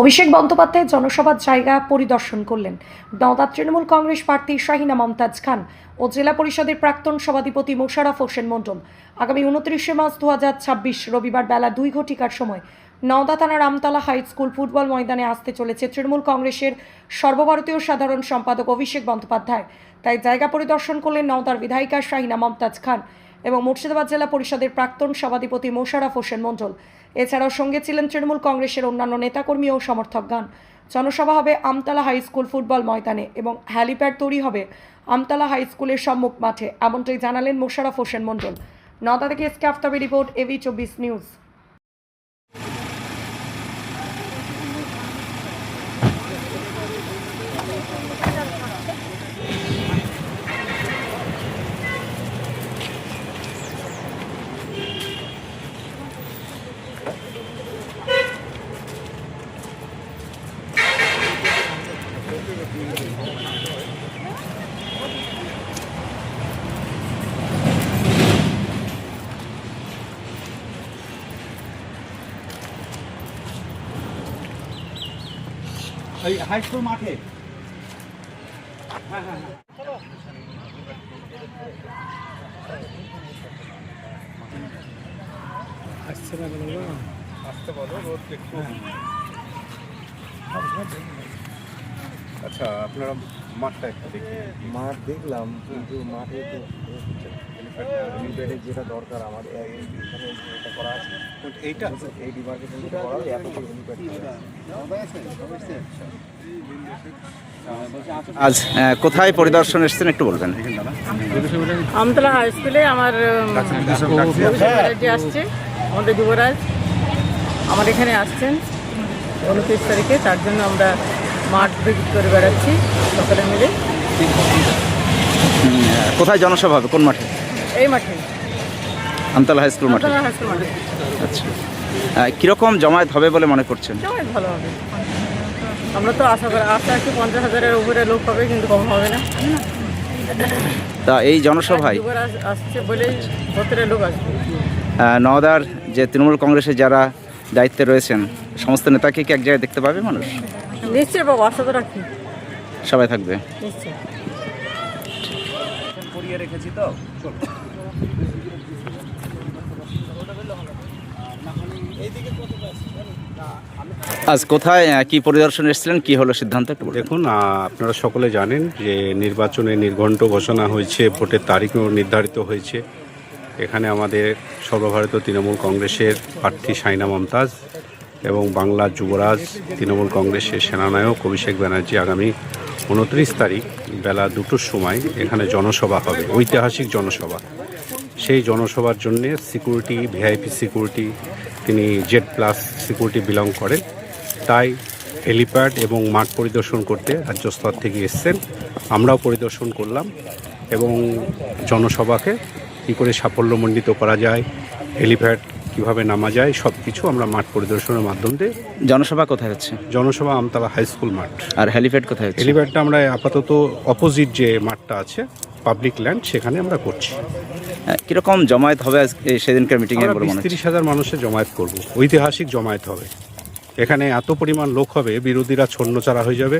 অভিষেক বন্দ্যোপাধ্যায় জনসভার জায়গা পরিদর্শন করলেন নওদা তৃণমূল কংগ্রেস প্রার্থী শাহিনা মমতাজ খান ও জেলা পরিষদের প্রাক্তন সভাধিপতি মোশাররফ হোসেন মণ্ডল। আগামী 29 মার্চ 2026 রবিবার বেলা 2 সময় নওদা থানার আমতলা হাই স্কুল ফুটবল ময়দানে আসতে চলেছে তৃণমূল কংগ্রেসের সর্বভারতীয় সাধারণ সম্পাদক অভিষেক বন্দ্যোপাধ্যায়। তাই জায়গা পরিদর্শন করলেন নওদার বিধায়িকা শাহিনা মমতাজ খান এবং মুর্শিদাবাদ জেলা পরিষদের প্রাক্তন সভাধিপতি মোশাররফ হোসেন মণ্ডল। এছাড়াও সঙ্গে ছিলেন তৃণমূল কংগ্রেসের অন্যান্য নেতাকর্মী ও সমর্থকগণ। জনসভা হবে আমতলা হাই স্কুল ফুটবল ময়দানে এবং হ্যালিপ্যাড তৈরি হবে আমতলা হাই স্কুলের সম্মুখ মাঠে, এমনটাই জানালেন মোশাররফ হোসেন মণ্ডল। নওদা থেকে SK Aftabi report, AV24 news. ওই হাই স্কুল মাঠে। হ্যাঁ হ্যাঁ হ্যাঁ আসছে না বলো, আসতে বলো, রোদ একটু। আচ্ছা, আপনারা মাঠটা একটু দেখি। মাঠ দেখলাম, কিন্তু মাঠে তো হেলিপ্যাডের যেটা দরকার আমার এখানে এটা করা আছে, এইটা এই ডিমার্কেশনটা করা হয়, এত হেলিপ্যাড আজ কোথায় পরিদর্শন এসেছেন একটু বলবেন? আমতলা হাই স্কুলে আমার যুবরাজ আসছে, আমাদের যুবরাজ আমার এখানে আসছেন 29 তারিখে। তার জন্য আমরা মাঠ ভিজিট করে বেড়াচ্ছি সকলে মিলে। কোথায় জনসভা হবে, কোন মাঠে? এই মাঠে, আমতলা হাই স্কুল মাঠে। আমতলা হাই স্কুল মাঠে। আচ্ছা, কীরকম জমায়েত হবে বলে মনে করছেন? সবাই ভালো হবে, আমরা তো আশা রাখছি 50,000-এর উপরে লোক হবে, কিন্তু কম হবে না। তা এই জনসভায় যুবরাজ আসছে বলেই 70 লোক আসবে। নওদার যে তৃণমূল কংগ্রেসের যারা দায়িত্বে রয়েছেন সমস্ত নেতাকে কি এক জায়গায় দেখতে পাবে মানুষ? নিশ্চয়ই বাবু, আশা তো রাখি, সবাই থাকবে নিশ্চয়ই। পরিয়ে রেখেছি তো। আজ কোথায় কি পরিদর্শন এসেছিলেন, কি হলো সিদ্ধান্ত একটু বলুন। দেখুন, আপনারা সকলে জানেন যে নির্বাচনে নির্ঘণ্ট ঘোষণা হয়েছে, ভোটের তারিখও নির্ধারিত হয়েছে। এখানে আমাদের সর্বভারতীয় তৃণমূল কংগ্রেসের প্রার্থী শাহিনা মমতাজ এবং বাংলার যুবরাজ তৃণমূল কংগ্রেসের সেনানায়ক অভিষেক ব্যানার্জি আগামী 29 তারিখ বেলা 2টোর সময় এখানে জনসভা হবে, ঐতিহাসিক জনসভা। সেই জনসভার জন্যে সিকিউরিটি, ভিআইপি সিকিউরিটি, তিনি Z+ সিকিউরিটি বিলং করেন, তাই হেলিপ্যাড এবং মাঠ পরিদর্শন করতে রাজ্য স্তর থেকে এসছেন। আমরাও পরিদর্শন করলাম এবং জনসভাকে কী করে সাফল্যমণ্ডিত করা যায়, হেলিপ্যাড কীভাবে নামা যায়, সব কিছু আমরা মাঠ পরিদর্শনের মাধ্যম দিয়ে। জনসভা কোথায় হচ্ছে? জনসভা আমতলা হাই স্কুল মাঠ। আর হেলিপ্যাড কোথায় হচ্ছে? হেলিপ্যাডটা আমরা আপাতত অপোজিট যে মাঠটা আছে পাবলিক ল্যান্ড, সেখানে আমরা করছি। কীরকম জমায়েত হবে সেদিনকার মিটিংয়ে আমরা বলে মনে হচ্ছে? 20-30 হাজার মানুষের জমায়েত করব, ঐতিহাসিক জমায়েত হবে। এখানে এত পরিমাণ লোক হবে, বিরোধীরা ছন্নছাড়া হয়ে যাবে,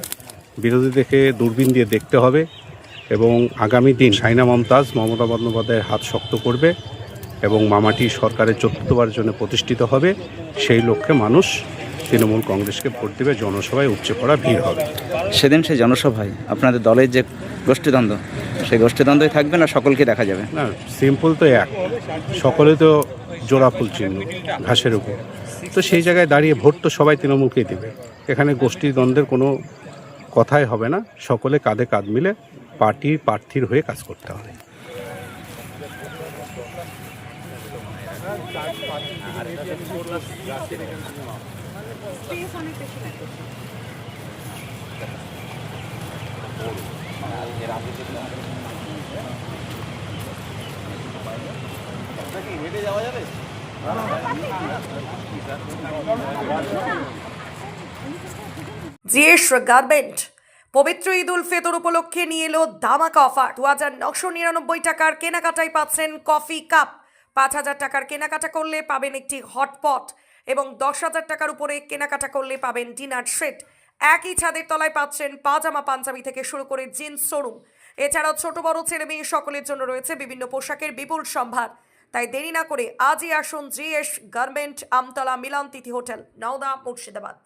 বিরোধীদেরকে দূরবীন দিয়ে দেখতে হবে এবং আগামী দিন শাহিনা মমতাজ মমতা বন্দ্যোপাধ্যায়ের হাত শক্ত করবে এবং মামাটি সরকারের 4র্থবার জন্য প্রতিষ্ঠিত হবে। সেই লক্ষ্যে মানুষ তৃণমূল কংগ্রেসকে ভোট দেবে, জনসভায় উপচে পড়া ভিড় হবে। সেদিন সেই জনসভায় আপনাদের দলের যে গোষ্ঠীদ্বন্দ্ব, সেই গোষ্ঠীদ্বন্দ্বই থাকবে না সকলকে দেখা যাবে? না, সিম্পল তো এক, সকলে তো জোড়া ফুল চিহ্ন ঘাসের উপর, তো সেই জায়গায় দাঁড়িয়ে ভোট তো সবাই তৃণমূলকেই দেবে। এখানে গোষ্ঠীদ্বন্দ্বের কোনো কথাই হবে না, সকলে কাঁধে কাঁধ মিলে পার্টির প্রার্থীর হয়ে কাজ করতে হবে। জিএস গার্মেন্ট পবিত্র ঈদ উল ফিতর উপলক্ষে নিয়ে এলো ধামাকা অফার। 2,999 টাকার কেনাকাটায় পাচ্ছেন কফি কাপ। 5,000 টাকার কেনাকাটা করলে পাবেন একটি হটপট। এবং 10,000 টাকার উপরে কেনাকাটা করলে পাবেন ডিনার সেট। একই ছাদের তলায় পাচ্ছেন পাজামা পাঞ্জাবি থেকে শুরু করে জিন্স শোরুম। এছাড়াও ছোট বড় ছেলে মেয়ে সকলের জন্য রয়েছে বিভিন্ন পোশাকের বিপুল সম্ভার। তাই দেরি না করে আজই আসুন GS গার্মেন্ট, আমতলা, মিলন তিথি হোটেল, নওদা, মুর্শিদাবাদ।